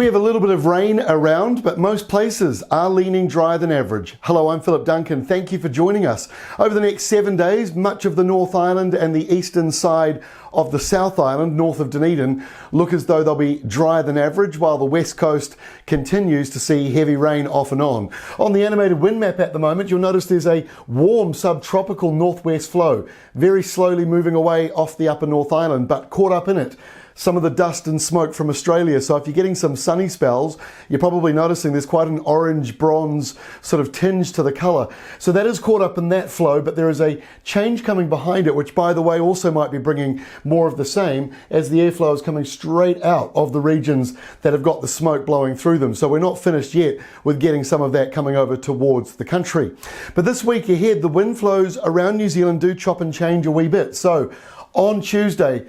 We have a little bit of rain around, but most places are leaning drier than average. Hello, I'm Philip Duncan. Thank you for joining us. Over the next 7 days, much of the North Island and the eastern side of the South Island, north of Dunedin, look as though they'll be drier than average, while the west coast continues to see heavy rain off and on. On the animated wind map at the moment, you'll notice there's a warm subtropical northwest flow, very slowly moving away off the upper North Island, but caught up in it some of the dust and smoke from Australia. So if you're getting some sunny spells, you're probably noticing there's quite an orange bronze sort of tinge to the colour. So that is caught up in that flow, but there is a change coming behind it, which by the way also might be bringing more of the same, as the airflow is coming straight out of the regions that have got the smoke blowing through them. So we're not finished yet with getting some of that coming over towards the country. But this week ahead, the wind flows around New Zealand do chop and change a wee bit. So on Tuesday,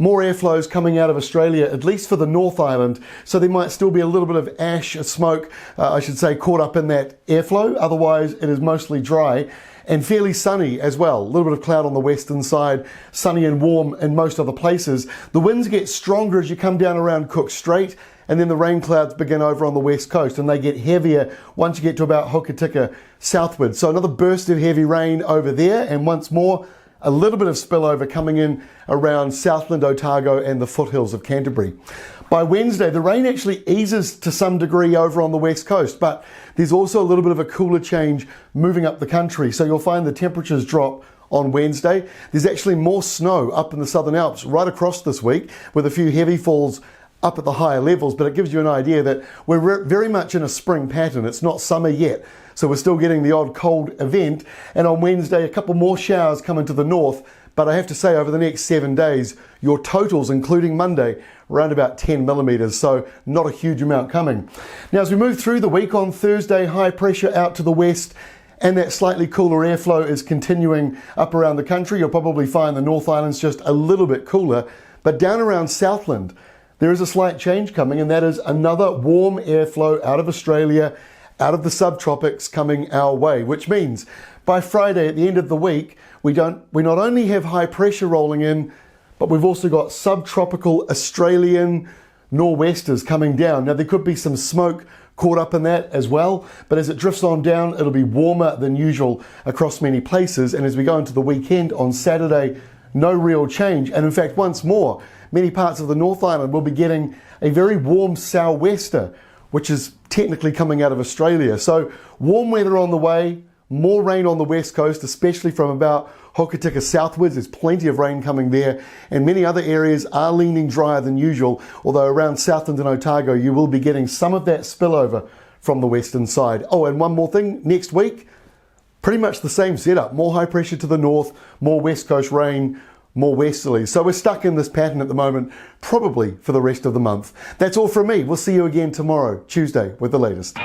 more airflows coming out of Australia, at least for the North Island, so there might still be a little bit of ash, smoke, I should say, caught up in that airflow. Otherwise, it is mostly dry and fairly sunny as well. A little bit of cloud on the western side, sunny and warm in most other places. The winds get stronger as you come down around Cook Strait, and then the rain clouds begin over on the west coast, and they get heavier once you get to about Hokitika southward. So another burst of heavy rain over there, and once more, a little bit of spillover coming in around Southland, Otago and the foothills of Canterbury. By Wednesday, the rain actually eases to some degree over on the west coast, but there's also a little bit of a cooler change moving up the country. So you'll find the temperatures drop on Wednesday. There's actually more snow up in the Southern Alps right across this week, with a few heavy falls up at the higher levels, but it gives you an idea that we're very much in a spring pattern. It's not summer yet, so we're still getting the odd cold event. And on Wednesday, a couple more showers come into the north, but I have to say over the next 7 days, your totals, including Monday, around about 10 millimetres, so not a huge amount coming. Now, as we move through the week, on Thursday, high pressure out to the west, and that slightly cooler airflow is continuing up around the country. You'll probably find the North Island's just a little bit cooler, but down around Southland, there is a slight change coming, and that is another warm airflow out of Australia, out of the subtropics coming our way, which means by Friday at the end of the week, we not only have high pressure rolling in, but we've also got subtropical Australian nor'westers coming down. Now, there could be some smoke caught up in that as well, but as it drifts on down, it'll be warmer than usual across many places. And as we go into the weekend on Saturday, no real change. And in fact, once more, many parts of the North Island will be getting a very warm sou'wester, which is technically coming out of Australia. So warm weather on the way, more rain on the west coast, especially from about Hokitika southwards. There's plenty of rain coming there, and many other areas are leaning drier than usual, although around Southland and Otago you will be getting some of that spillover from the western side. Oh, and one more thing, next week, pretty much the same setup. More high pressure to the north, more west coast rain, more westerly. So we're stuck in this pattern at the moment, probably for the rest of the month. That's all from me. We'll see you again tomorrow, Tuesday, with the latest.